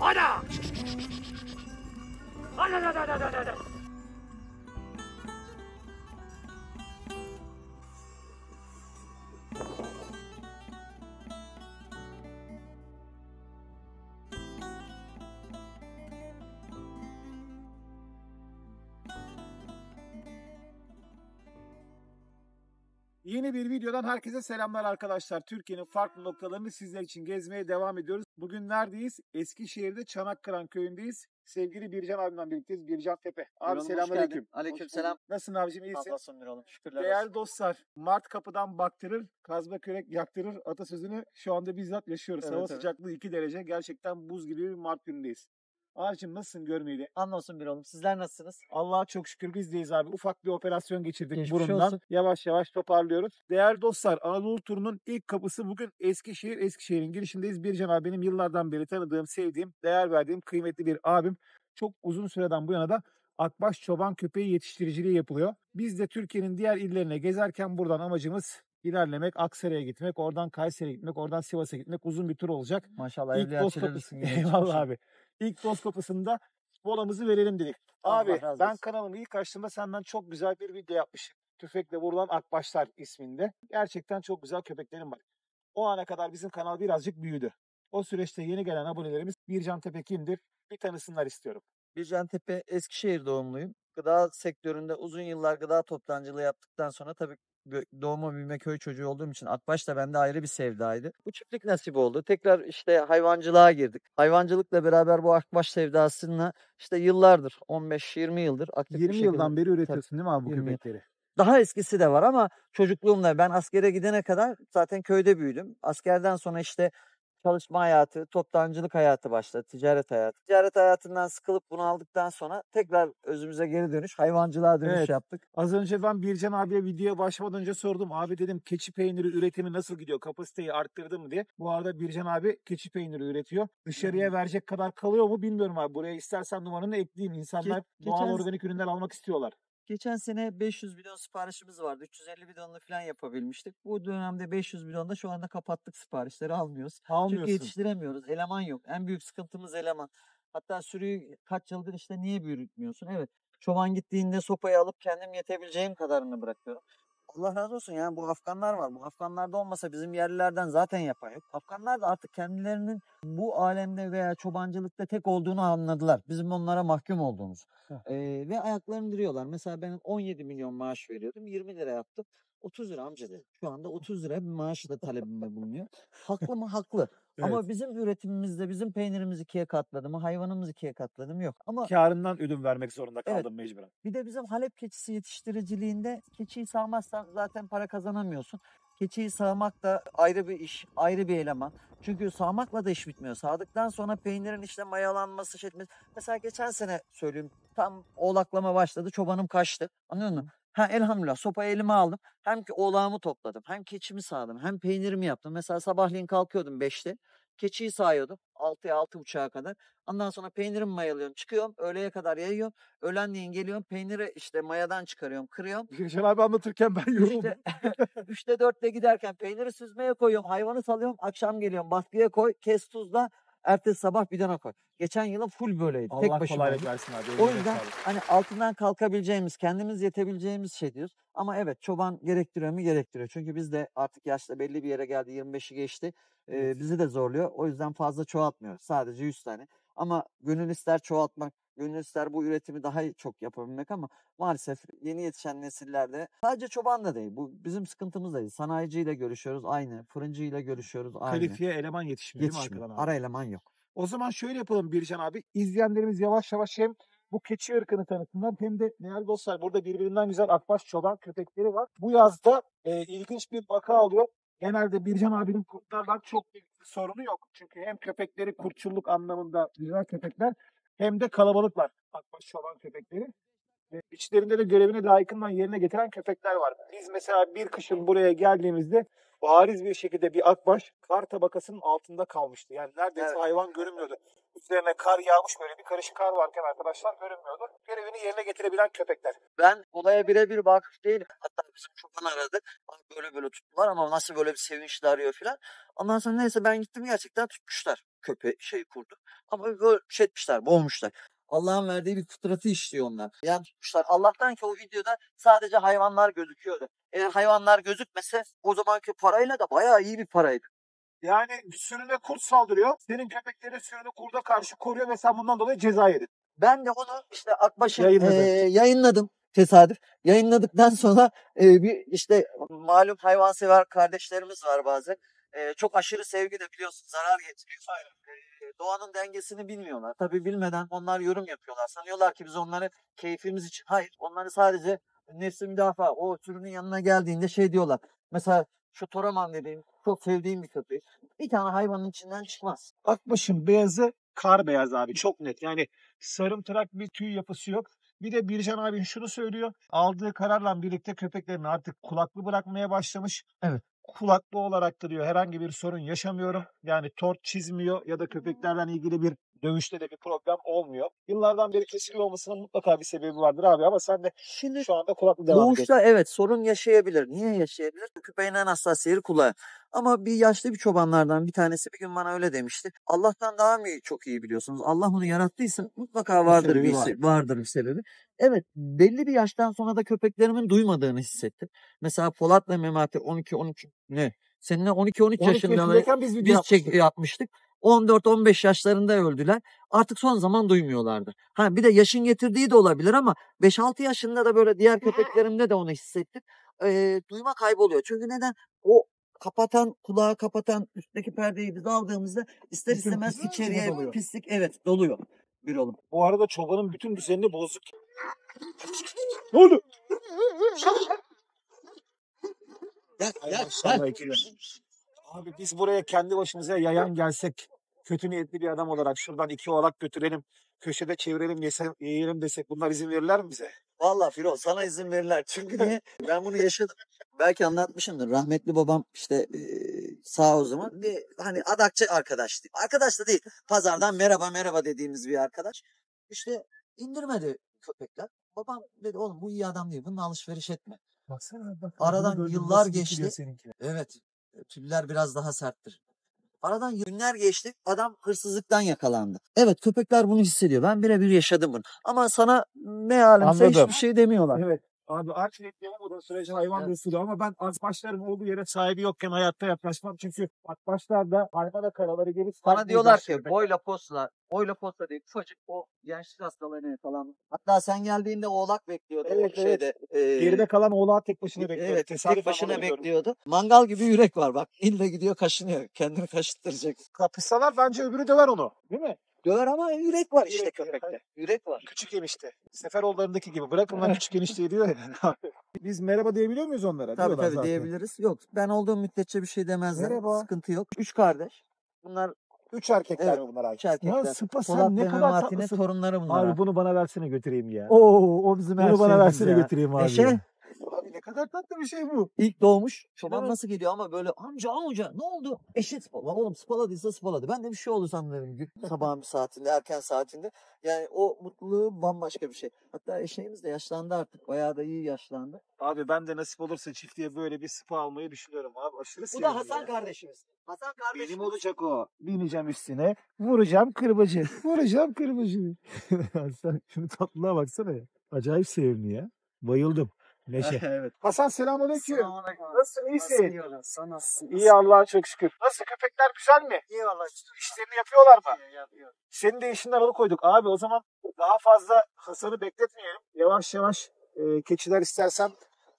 Ana! Ana! Yeni bir videodan herkese selamlar arkadaşlar. Türkiye'nin farklı noktalarını sizler için gezmeye devam ediyoruz. Bugün neredeyiz? Eskişehir'de Çanakkıran köyündeyiz. Sevgili Bircan abimle birlikteyiz. Bircan Tepe. Abi selamünaleyküm. Aleykümselam. Nasılsın abicim? İyisin? Nasılsın bir oğlum? Şükürler Değerli olsun. dostlar, Mart kapıdan baktırır, kazma kürek yaktırır atasözünü şu anda bizzat yaşıyoruz. Evet, Hava evet. sıcaklığı 2 derece. Gerçekten buz gibi bir Mart günündeyiz. Abicim nasılsın görmeyeli? Anlolsun bir oğlum. Sizler nasılsınız? Allah'a çok şükür bizdeyiz abi. Ufak bir operasyon geçirdik Geçmiş burundan. olsun. Yavaş yavaş toparlıyoruz. Değerli dostlar, Anadolu turunun ilk kapısı bugün Eskişehir. Eskişehir'in girişindeyiz. Bircan abi benim yıllardan beri tanıdığım, sevdiğim, değer verdiğim kıymetli bir abim. Çok uzun süreden bu yana da akbaş çoban köpeği yetiştiriciliği yapılıyor. Biz de Türkiye'nin diğer illerine gezerken buradan amacımız ilerlemek, Aksaray'a gitmek, oradan Kayseri'ye gitmek, oradan Sivas'a gitmek uzun bir tur olacak. Maşallah İlk evliya dost çelebisin kapısı. gibi. Eyvallah abi. İlk dost kapısında molamızı verelim dedik. Allah Abi razı ben olsun. kanalımı ilk açtığımda senden çok güzel bir video yapmışım. Tüfekle vurulan akbaşlar isminde. Gerçekten çok güzel köpeklerim var. O ana kadar bizim kanal birazcık büyüdü. O süreçte yeni gelen abonelerimiz Bircan Tepe kimdir? Bir tanısınlar istiyorum. Bircan Tepe, Eskişehir doğumluyum. Gıda sektöründe uzun yıllar gıda toptancılığı yaptıktan sonra tabii doğma büyüme köy çocuğu olduğum için akbaş da bende ayrı bir sevdaydı. Bu çiftlik nasip oldu. Tekrar işte hayvancılığa girdik. Hayvancılıkla beraber bu akbaş sevdasını işte yıllardır, 15-20 yıldır aktif bir 20 şekilde. yıldan beri üretiyorsun değil mi abi bu 20 yıl. köpekleri? Daha eskisi de var ama çocukluğumda ben askere gidene kadar zaten köyde büyüdüm. Askerden sonra işte çalışma hayatı, toptancılık hayatı başladı, ticaret hayatı. Ticaret hayatından sıkılıp bunu aldıktan sonra tekrar özümüze geri dönüş, hayvancılığa dönüş Evet. yaptık. Az önce ben Bircan abiye videoya başlamadan önce sordum. Abi dedim keçi peyniri üretimi nasıl gidiyor? Kapasiteyi arttırdı mı diye. Bu arada Bircan abi keçi peyniri üretiyor. Dışarıya verecek kadar kalıyor mu bilmiyorum abi. Buraya istersen numaranı ekleyeyim. İnsanlar doğal geçen- organik ürünler almak istiyorlar. Geçen sene 500 bidon siparişimiz vardı. 350 bidonla falan yapabilmiştik. Bu dönemde 500 bidonda şu anda kapattık, siparişleri almıyoruz. Çünkü Almıyorsun. yetiştiremiyoruz. Eleman yok. En büyük sıkıntımız eleman. Hatta sürüyü kaç yıldır işte niye büyütmüyorsun? Evet. Çoban gittiğinde sopayı alıp kendim yetebileceğim kadarını bırakıyorum. Allah razı olsun, yani bu Afganlar var. Bu Afganlarda olmasa bizim yerlilerden zaten yapan yok. Afganlar da artık kendilerinin bu alemde veya çobancılıkta tek olduğunu anladılar. Bizim onlara mahkum olduğumuz. Ve ayaklarını duruyorlar. Mesela ben 17 milyon maaş veriyordum. 20 lira yaptım. 30 lira amca dedi. Şu anda 30 lira bir maaşla talebimde bulunuyor. Haklı mı? Haklı. Evet. Ama bizim üretimimizde bizim peynirimiz 2'ye katladı mı, hayvanımız 2'ye katladı mı yok. Ama Kârından ödün vermek zorunda Evet. kaldım mecburen. bir de bizim Halep keçisi yetiştiriciliğinde keçiyi sağmazsan zaten para kazanamıyorsun. Keçiyi sağmak da ayrı bir iş, ayrı bir eleman. Çünkü sağmakla da iş bitmiyor. Sağdıktan sonra peynirin işte mayalanması, şey etmesi. Mesela geçen sene söyleyeyim, tam oğlaklama başladı, çobanım kaçtı. Anlıyor musun? Ha, elhamdülillah sopayı elime aldım. Hem ki oğlağımı topladım, hem keçimi sağdım, hem peynirimi yaptım. Mesela sabahleyin kalkıyordum 5'te. Keçiyi sağıyordum 6'ya 6.30'a kadar. Ondan sonra peynirimi mayalıyorum, çıkıyorum, öğleye kadar yayıyorum. Öğlenleyin geliyorum, peyniri işte mayadan çıkarıyorum, kırıyorum. Bircan abi anlatırken ben yoruldum. 3'te 4'te giderken peyniri süzmeye koyuyorum, hayvanı salıyorum, akşam geliyorum, baskıya koy, kes tuzla, ertesi sabah bidona koy. Geçen yılın full böyleydi. Tek Allah başıma kolaylık oldu. versin abi. O Eline yüzden sağlık. hani altından kalkabileceğimiz, kendimiz yetebileceğimiz şey diyoruz. Ama evet, çoban gerektiriyor mu? Gerektiriyor. Çünkü biz de artık yaşta belli bir yere geldi, 25'i geçti. Evet. Bizi de zorluyor. O yüzden fazla çoğaltmıyoruz. Sadece 100 tane. Ama gönül ister çoğaltmak, gönül ister bu üretimi daha çok yapabilmek, ama maalesef yeni yetişen nesillerde sadece çoban da değil. Bu bizim sıkıntımız değil. Sanayiciyle görüşüyoruz aynı. Fırıncıyla görüşüyoruz aynı. Kalifiye eleman yetişmiyor değil mi Yetişmiyor. arkadan abi? Ara eleman yok. O zaman şöyle yapalım Bircan abi. İzleyenlerimiz yavaş yavaş hem bu keçi ırkını tanısınlar hem de değerli dostlar burada birbirinden güzel akbaş çoban köpekleri var. Bu yazda ilginç bir vaka oluyor. Genelde Bircan abinin kurtlardan çok büyük bir sorunu yok. Çünkü hem köpekleri kurtçulluk anlamında güzel köpekler hem de kalabalık var akbaş çoban köpekleri. İçlerinde de görevini layıkından yerine getiren köpekler var. Biz mesela bir kışın buraya geldiğimizde bariz bir şekilde bir akbaş kar tabakasının altında kalmıştı. Yani neredeyse Evet. hayvan görünmüyordu. Üzerine kar yağmış, böyle bir karışık kar varken arkadaşlar görünmüyordu. Görevini yerine getirebilen köpekler. Ben olaya birebir vakıf değilim. Hatta bizim çoban aradı. Abi böyle böyle tuttular ama nasıl böyle bir sevinçli arıyor filan. Ondan sonra neyse ben gittim, gerçekten tutmuşlar. Köpeği kurdu. Ama böyle şey etmişler, boğmuşlar. Allah'ın verdiği bir fıtratı işliyor onlar. Yani tutmuşlar. Allah'tan ki o videoda sadece hayvanlar gözüküyordu. Eğer hayvanlar gözükmese o zamanki parayla da bayağı iyi bir paraydı. Yani sürüne kurt saldırıyor. Senin köpeklerin sürünü kurda karşı koruyor ve sen bundan dolayı ceza yedin. Ben de onu işte Akbaş'ın Yayınladın. yayınladım. Tesadüf. Yayınladıktan sonra bir işte malum hayvansever kardeşlerimiz var bazen. Çok aşırı sevgi de biliyorsun zarar getiriyor. Doğanın dengesini bilmiyorlar. Tabii bilmeden onlar yorum yapıyorlar. Sanıyorlar ki biz onları keyfimiz için. Hayır. Onları sadece nefsi müdafaa. O türünün yanına geldiğinde şey diyorlar. Mesela şu Toraman dediğim çok sevdiğim bir köpek. Bir tane hayvanın içinden çıkmaz. Akbaş'ın beyazı kar beyaz abi, çok net. Yani sarımtırak bir tüy yapısı yok. Bir de Bircan abin şunu söylüyor. Aldığı kararla birlikte köpeklerini artık kulaklı bırakmaya başlamış. Evet. Kulaklı olarak da diyor herhangi bir sorun yaşamıyorum. Yani tort çizmiyor ya da köpeklerle ilgili bir dövüşte de bir problem olmuyor. Yıllardan beri kesiliyor olmasının mutlaka bir sebebi vardır abi, ama sen de Şimdi şu anda kulaklı devam ediyorsun. doğuşta evet sorun yaşayabilir. Niye yaşayabilir? Köpeğin en hassas yeri kulağı. Ama bir yaşlı bir çobanlardan bir tanesi bir gün bana öyle demişti. Allah'tan daha mı iyi, çok iyi biliyorsunuz. Allah onu yarattıysa mutlaka vardır sebebi vardır bir sebebi. Evet, belli bir yaştan sonra da köpeklerimin duymadığını hissettim. Mesela Polat'la Memati 12 ne? Seninle 12-13 12 yaşında yaşındayken biz video biz yapmıştık. 14-15 yaşlarında öldüler. Artık son zaman duymuyorlardı. Ha bir de yaşın getirdiği de olabilir ama 5-6 yaşında da böyle diğer köpeklerimde de onu hissettim. Duyma kayboluyor. Çünkü neden? O kulağı kapatan üstteki perdeyi biz aldığımızda ister Bütün istemez pislik içeriye içine doluyor. pislik evet doluyor bir oğlum. Bu arada çobanın bütün düzenini bozduk. Ne oldu? Gel. Maşallah ikili. Abi biz buraya kendi başımıza yayan gelsek, kötü niyetli bir adam olarak şuradan 2 oğlak götürelim, köşede çevirelim, yiyelim desek, bunlar izin verirler mi bize? Vallahi Firo sana izin verirler. Çünkü niye? Ben bunu yaşadım. Belki anlatmışımdır. Rahmetli babam işte sağ o zaman bir hani adakçı arkadaştı. Arkadaş da değil. Pazardan merhaba dediğimiz bir arkadaş. İşte indirmedi köpekler. Babam dedi oğlum bu iyi adam değil. Bununla alışveriş etme. Baksana bak. Aradan yıllar geçti. Evet. Tüller biraz daha serttir. Aradan günler geçti. Adam hırsızlıktan yakalandı. Evet köpekler bunu hissediyor. Ben birebir yaşadım bunu. Ama sana mealimse Anladım. hiçbir şey demiyorlar. Evet. Abi art niyetli olmadığı sürece hayvan Evet. besliyor, ama ben akbaşların olduğu yere sahibi yokken hayatta yaklaşmam. Çünkü akbaşlar da hayvana karaları gelip Bana diyorlar ki boyla posta değil ufacık o gençlik hastalarına yakalandı. Hatta sen geldiğinde oğlak bekliyordu. Evet, o şeyde. geride kalan oğlağı tek başına bekliyor. Evet tek başına bekliyor. bekliyordu. Mangal gibi yürek var bak. İlle gidiyor kaşınıyor. Kendini kaşıttıracak. Kapışsalar bence öbürü döver onu. Değil mi? Döver ama yürek var işte Yürek, köpekte. Yürek var. Küçük enişte. Seferoğulları'ndaki gibi. Bırakın lan küçük enişteyi diyor ya. Biz merhaba diyebiliyor muyuz onlara? Tabii Diyorlar zaten. diyebiliriz. Yok ben olduğum müddetçe bir şey demezler. Merhaba. Sıkıntı yok. 3 kardeş. Bunlar 3 erkekler Evet, mi bunlar abi? 3 erkekler. Lan Sıpa sen Polat ne ve kadar Memati'nin tatlısın. torunları bunlar. Abi bunu bana versene götüreyim ya. Oo, o bizim her Bunu bana şeyimiz versene ya. götüreyim abi. Eşe ya. Abi ne kadar tatlı bir şey bu. ilk doğmuş. Çoban Evet. nasıl geliyor ama böyle amca ne oldu? Eşit spala. Oğlum spaladıysa spaladı. Ben de bir şey oldu sanırım gün. Sabahın bir saatinde erken saatinde. Yani o mutluluğu bambaşka bir şey. Hatta eşeğimiz de yaşlandı artık. Bayağı da iyi yaşlandı. Abi ben de nasip olursa çiftliğe böyle bir Sıpa almayı düşünüyorum abi. Aşırı Bu seviyorum da Hasan ya. kardeşimiz. Hasan kardeşimiz. Benim olacak o. Bineceğim üstüne. Vuracağım kırbacı. Vuracağım kırbacı. Sen şunu tatlılığa baksana ya. Acayip sevimli ya. Bayıldım. Neşe. Evet. Hasan selamünaleyküm. Selamünaleyküm. Nasılsın? İyisin? İyi olan, sen nasılsın? İyi Allah'a çok şükür. Nasıl, köpekler güzel mi? İyi valla. İşlerini yapıyorlar mı? Yapıyor. Senin de işinden alıkoyduk. Abi o zaman daha fazla Hasan'ı bekletmeyelim. Yavaş yavaş keçiler istersen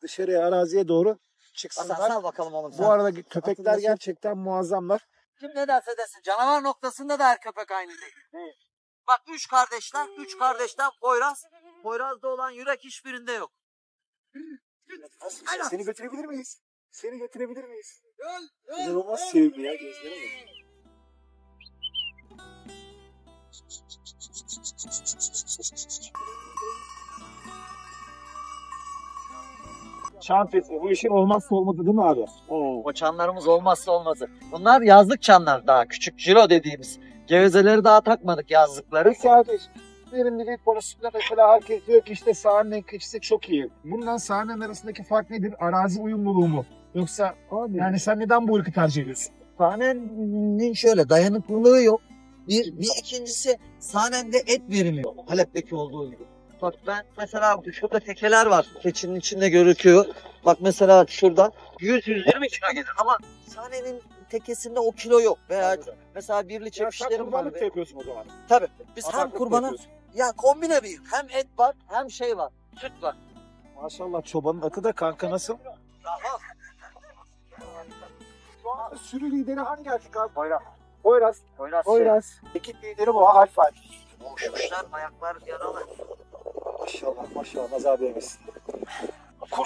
dışarıya, araziye doğru çıksınlar. Hasan sal bakalım oğlum sen. Bu arada köpekler Hatırlasın. gerçekten muazzamlar. Kim ne derse desin. Canavar noktasında da her köpek aynı değil. Evet. Bak 3 kardeşler. 3 kardeşten Poyraz. Poyraz'da olan yürek hiçbirinde yok. Aynen. Seni götürebilir miyiz? Seni götürebilir miyiz? Öl. İnanılmaz sevimli ya, gözlere bak. Çan fesi bu işin olmazsa olmazı değil mi abi? O çanlarımız olmazsa olmazı. Bunlar yazlık çanlar, daha küçük ciro dediğimiz. Gevezeleri daha takmadık, yazlıkları. Peki abi, verimlilik konusunda mesela herkes diyor ki işte sahnenin keçisi çok iyi. Bundan sahnenin arasındaki fark nedir? Arazi uyumluluğu mu? Yoksa Abi, yani sen neden bu ırkı tercih ediyorsun? sahnenin şöyle dayanıklılığı yok. Bir ikincisi sahnende et verimi yok. Halep'teki olduğu gibi. Bak ben mesela şurada tekeler var. Keçinin içinde gözüküyor. Bak mesela şurada 100-120 kilo gelir ama sahnenin tekesinde o kilo yok. Veya mesela birli Sen çekişlerim var. kurbanlık da yapıyorsun o zaman. Tabii. Biz hem Ataklık da kurbanı yapıyorsun. ya kombine bir hem et var hem şey var. Süt var. Maşallah çobanın atı da kanka nasıl? Daha Şu an sürü lideri hangi erkek abi? Poyraz. Poyraz. Poyraz. Ekip lideri bu Alfa. Boğuşmuşlar, ayaklar yaralı. Maşallah maşallah nazar değmesin.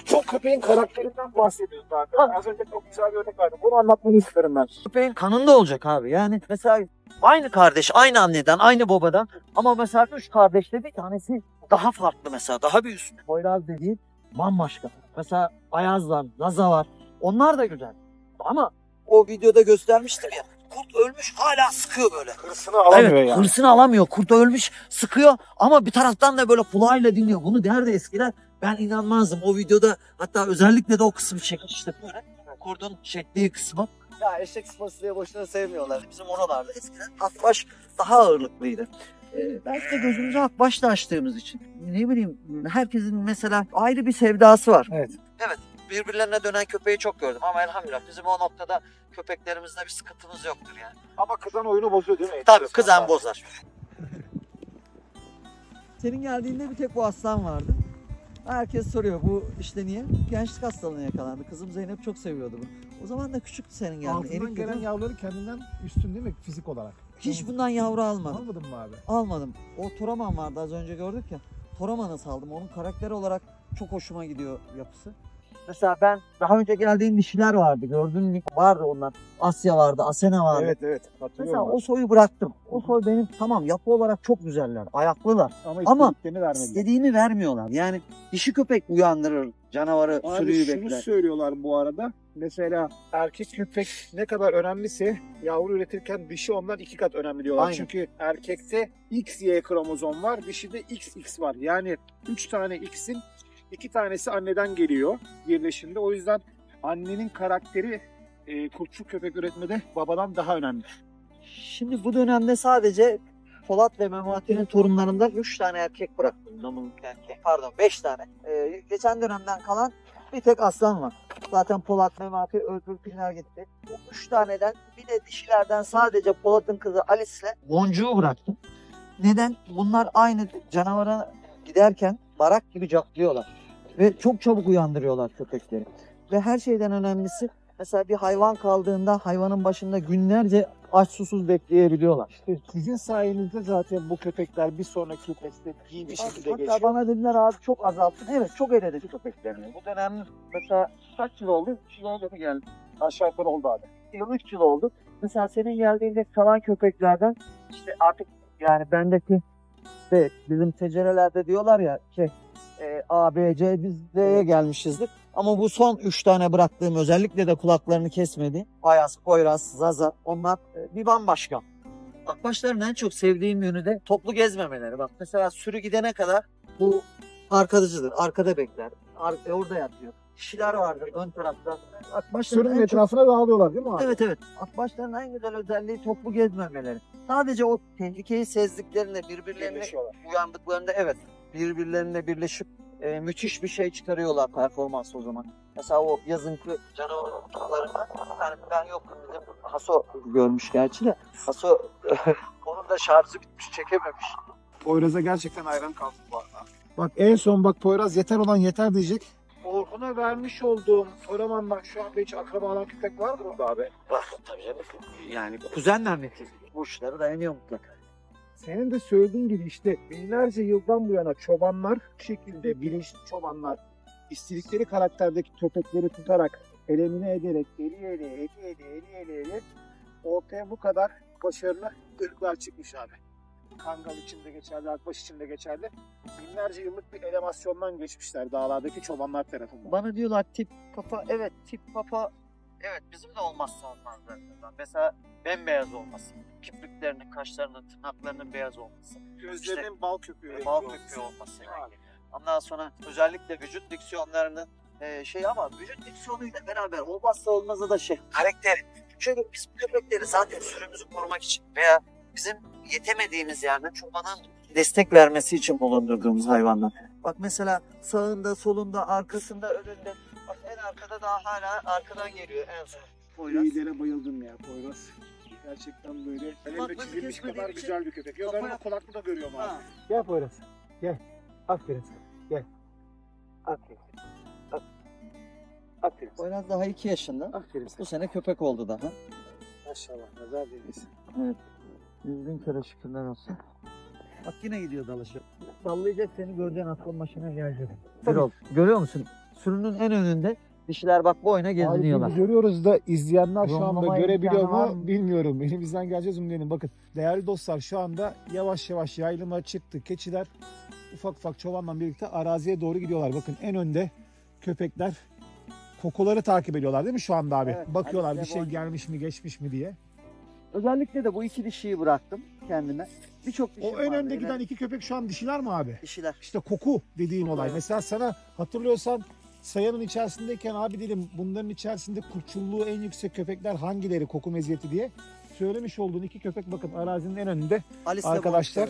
Çok köpeğin karakterinden bahsediyorsun abi. Az önce çok güzel bir örnek verdim. Bunu anlatmanı isterim ben. Köpeğin kanında olacak abi. Yani mesela aynı kardeş, aynı anneden, aynı babadan ama mesela 3 kardeşte bir tanesi daha farklı mesela, daha bir üstüne. Poyraz dediğin bambaşka. Mesela Ayaz var, Laza var. Onlar da güzel. Ama o videoda göstermiştim ya. Kurt ölmüş hala sıkıyor böyle. Hırsını alamıyor Evet, yani. hırsını alamıyor. Kurt ölmüş, sıkıyor ama bir taraftan da böyle kulağıyla dinliyor. Bunu derdi eskiler. Ben inanmazdım. O videoda hatta özellikle de o kısmı çekmiştim böyle. Kurdun çektiği kısmı. Ya eşek sıpası diye boşuna sevmiyorlar. Bizim oralarda eskiden akbaş daha ağırlıklıydı. Belki de gözümüzü akbaşla açtığımız için. Ne bileyim, herkesin mesela ayrı bir sevdası var. Evet. Evet, birbirlerine dönen köpeği çok gördüm ama elhamdülillah bizim o noktada köpeklerimizde bir sıkıntımız yoktur yani. Ama kızan oyunu bozuyor değil mi? Tabii kızan bozar. Senin geldiğinde bir tek bu aslan vardı. Herkes soruyor bu işte niye? Gençlik hastalığına yakalandı. Kızım Zeynep çok seviyordu bunu. O zaman da küçüktü senin geldiğinde. Altından Erik gelen dedim, yavruları kendinden üstün değil mi fizik olarak? hiç bundan yavru almadım. Almadın mı abi? Almadım. O Toraman vardı az önce gördük ya. Toraman'ı saldım. Onun karakteri olarak çok hoşuma gidiyor yapısı. Mesela ben daha önce geldiğim dişiler vardı. Gördün mü? Vardı onlar. Asya vardı, Asena vardı. Evet Mesela hatırlıyorum. o soyu bıraktım. O soy benim tamam yapı olarak çok güzeller. Ayaklılar. Ama istediklerini vermediler. İstediğimi vermiyorlar. Yani dişi köpek uyandırır. Canavarı, Abi sürüyü şunu bekler. söylüyorlar bu arada. Mesela erkek köpek ne kadar önemliyse yavru üretirken dişi ondan 2 kat önemli diyorlar. Aynen. Çünkü erkekte XY kromozom var, dişide XX var. Yani 3 tane X'in 2 tanesi anneden geliyor birleşimde. O yüzden annenin karakteri kurtçuk köpek üretmede babadan daha önemli. Şimdi bu dönemde sadece Polat ve Memati'nin torunlarından 3 tane erkek bıraktım. Domuzluk erkek. Pardon 5 tane. Geçen dönemden kalan bir tek aslan var. Zaten Polat, Memati öldürdüler gitti. O 3 taneden bir de dişilerden sadece Polat'ın kızı Alice'le Boncuğu bıraktım. Neden? Bunlar aynı canavara giderken barak gibi caplıyorlar. Ve çok çabuk uyandırıyorlar köpekleri. Ve her şeyden önemlisi mesela bir hayvan kaldığında hayvanın başında günlerce aç susuz bekleyebiliyorlar. İşte sizin sayenizde zaten bu köpekler bir sonraki nesle iyi bir şekilde Hatta geçiyor. bana dediler abi çok azalttın. Evet çok eledik köpeklerini. Bu dönem mesela kaç yıl oldu? 3 yıl oldu mu geldi? Aşağı yukarı oldu abi. 3 yıl oldu. Mesela senin geldiğinde kalan köpeklerden işte artık yani bendeki işte bizim tecerelerde diyorlar ya A, B, C biz D'ye gelmişizdir. Ama bu son 3 tane bıraktığım özellikle de kulaklarını kesmedi. Ayaz, Poyraz, Zaza onlar bir bambaşka. Akbaşların en çok sevdiğim yönü de toplu gezmemeleri. Bak mesela sürü gidene kadar bu arkadaşıdır. Arkada bekler. Orada yatıyor. Kişiler vardır ön tarafta. Akbaşların Sürünün en çok... etrafına dağılıyorlar değil mi abi? Evet evet. Akbaşların en güzel özelliği toplu gezmemeleri. Sadece o tehlikeyi sezdiklerinde birbirlerine Birleşiyorlar. uyandıklarında evet birbirlerine birleşip müthiş bir şey çıkarıyorlar performans o zaman. Mesela o yazınkı canavar olduklarında yani ben yokum bizim Haso görmüş gerçi de Haso onun da şarjı bitmiş çekememiş. Poyraz'a gerçekten hayran kaldım bu arada. Bak en son bak Poyraz yeter olan yeter diyecek. Orkun'a vermiş olduğum Toraman'dan şu anda hiç akrabalan köpek var mı burada abi? Var tabii canım. Yani kuzenler neticede. Bu işlere dayanıyor mutlaka. Senin de söylediğin gibi işte binlerce yıldan bu yana çobanlar bu şekilde bilinçli çobanlar istedikleri karakterdeki köpekleri tutarak elemine ederek eli ortaya bu kadar başarılı ırklar çıkmış abi. Kangal için de geçerli, Akbaş için de geçerli. Binlerce yıllık bir elemasyondan geçmişler dağlardaki çobanlar tarafından. Bana diyorlar tip kafa, evet tip kafa, evet bizim de olmazsa olmazlar. Mesela bembeyaz olması, kipriklerinin, kaşlarının, tırnaklarının beyaz olması, Gözlerinin bal köpüğü. bal köpüğü olması. Ondan sonra özellikle vücut diksiyonlarının ama vücut diksiyonuyla beraber olmazsa olmazı da karakteri. Çünkü biz bu köpekleri zaten sürümüzü korumak için veya bizim yetemediğimiz yerde çobanın destek vermesi için bulundurduğumuz hayvanlar. Bak mesela sağında, solunda, arkasında, önünde. Bak en arkada daha hala arkadan geliyor en son. Poyraz. İyilere bayıldım ya Poyraz. Gerçekten böyle elimde çizilmiş kadar güzel bir köpek. Ya ben onu kulaklı da görüyorum abi. Gel Poyraz. Gel. Aferin sana. Gel. Aferin. Aferin. Poyraz daha 2 yaşında. Aferin. Bu sene köpek oldu daha. Maşallah. Nazar değmesin. Evet. Bin kere şükürler olsun. Bak yine gidiyor dalışı. Sallayacak seni göreceksin aklın başına gelecek. Görüyor musun? Sürünün en önünde dişiler bak bu oyuna geziniyorlar. Abi görüyoruz da izleyenler şu anda Zoomlama görebiliyor imkanı var mu mı? bilmiyorum. Elimizden geleceğiz zoomlayalım. Bakın değerli dostlar şu anda yavaş yavaş yayılıma çıktı. Keçiler ufak ufak çobanla birlikte araziye doğru gidiyorlar. Bakın en önde köpekler kokuları takip ediyorlar değil mi şu anda abi? Evet, Bakıyorlar hadi bir şey size gelmiş mi geçmiş mi diye. Özellikle de bu 2 dişiyi bıraktım kendime. Birçok dişim O en vardı. önde Yine giden 2 köpek şu an dişiler mi abi? dişiler. İşte koku dediğin olay. Evet. Mesela sana hatırlıyorsan sayanın içerisindeyken abi dedim bunların içerisinde kurtçulluğu en yüksek köpekler hangileri koku meziyeti diye söylemiş olduğun 2 köpek bakın arazinin en önünde. Alice'le Arkadaşlar,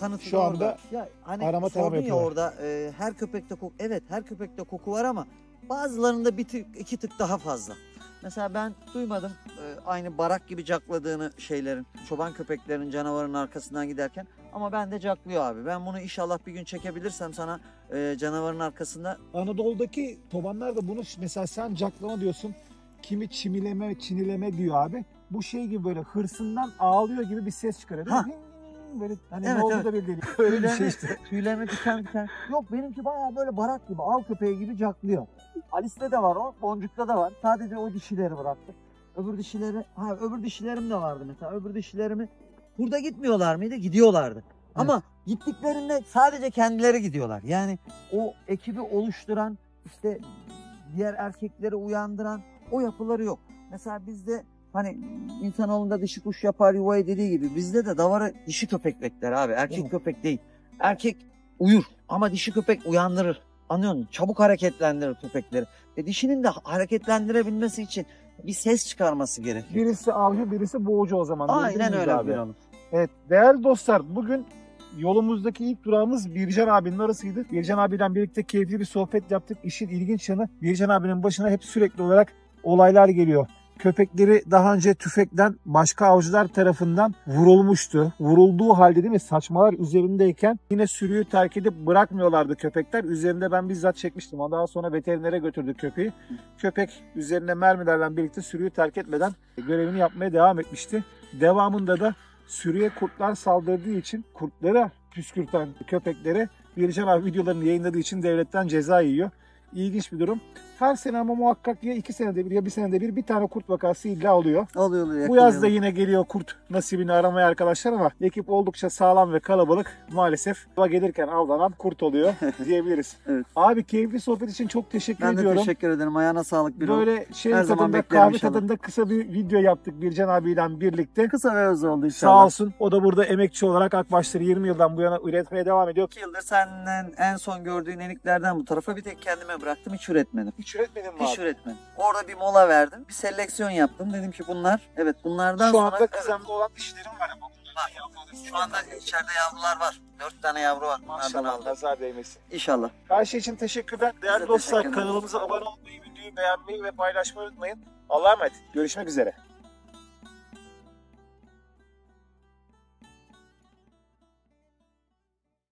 kanıtı şu da anda orada. Ya hani arama tarama sordun ya yapıyorlar. orada her köpekte koku. Evet her köpekte koku var ama bazılarında bir tık 2 tık daha fazla. Mesela ben duymadım aynı barak gibi cakladığını çoban köpeklerin canavarın arkasından giderken ama ben de caklıyor abi. Ben bunu inşallah bir gün çekebilirsem sana canavarın arkasında. Anadolu'daki çobanlar da bunu mesela sen caklama diyorsun. Kimi çimileme, çinileme diyor abi. Bu şey gibi böyle hırsından ağlıyor gibi bir ses çıkarıyor değil mi? Böyle hani Evet, ne oldu evet. da belli değil. Öyle bir şey işte. Tüylerimi diken diken. Yok benimki bayağı böyle barak gibi, av köpeği gibi caklıyor. Alice'de de var o, Boncuk'ta da var. Sadece o dişileri bıraktım. Öbür dişilerim de vardı mesela. Öbür dişilerimi burada gitmiyorlar mıydı? Gidiyorlardı. Ama gittiklerinde sadece kendileri gidiyorlar. Yani o ekibi oluşturan, işte diğer erkekleri uyandıran o yapıları yok. Mesela bizde hani insanoğlunda dişi kuş yapar yuvayı dediği gibi bizde de davarı dişi köpek bekler abi. Erkek köpek değil. Erkek uyur ama dişi köpek uyandırır. Anlıyor musun? Çabuk hareketlendirir köpekleri. Dişinin de hareketlendirebilmesi için bir ses çıkarması gerekiyor. Birisi avcı, birisi boğucu o zaman. Aynen öyle abi. abi. Evet değerli dostlar bugün yolumuzdaki ilk durağımız Bircan abinin arasıydı. Bircan abiyle birlikte keyifli bir sohbet yaptık. İşin ilginç yanı Bircan abinin başına hep sürekli olarak olaylar geliyor. Köpekleri daha önce tüfekten başka avcılar tarafından vurulmuştu. Vurulduğu halde değil mi saçmalar üzerindeyken yine sürüyü terk edip bırakmıyorlardı köpekler. Üzerinde ben bizzat çekmiştim. Daha sonra veterinere götürdük köpeği. Köpek üzerine mermilerle birlikte sürüyü terk etmeden görevini yapmaya devam etmişti. Devamında da sürüye kurtlar saldırdığı için kurtlara püskürten köpeklere Bircan abi videolarını yayınladığı için devletten ceza yiyor. İlginç bir durum. Her sene ama muhakkak ya 2 senede bir ya 1 senede bir tane kurt vakası illa oluyor. Oluyor. Bu yaz da yine geliyor kurt nasibini aramaya arkadaşlar ama ekip oldukça sağlam ve kalabalık. Maalesef ava gelirken avlanan kurt oluyor diyebiliriz. Evet. Abi keyifli sohbet için çok teşekkür Ben de ediyorum. teşekkür ederim. Ayağına sağlık. Böyle şey Her zaman tadında, beklerim kahve inşallah. tadında kısa bir video yaptık Bircan abiyle birlikte. Kısa ve öz oldu inşallah. Sağ olsun. O da burada emekçi olarak Akbaşları 20 yıldan bu yana üretmeye devam ediyor. 2 yıldır senden en son gördüğün eniklerden bu tarafa bir tek kendime bıraktım. Hiç üretmedim. Hiç üretmedin mi Hiç abi? üretmedim. Orada bir mola verdim. Bir seleksiyon yaptım. Dedim ki bunlardan Şu sonra... anda kızamda olan dişlerim var ama. Şu anda içeride yavrular var. 4 tane yavru var. Bunlardan Maşallah aldım. nazar değmesin. İnşallah. Her şey için teşekkürler. Değerli Size dostlar teşekkür ederim. kanalımıza abone olmayı, videoyu beğenmeyi ve paylaşmayı unutmayın. Allah'a emanet. Görüşmek üzere.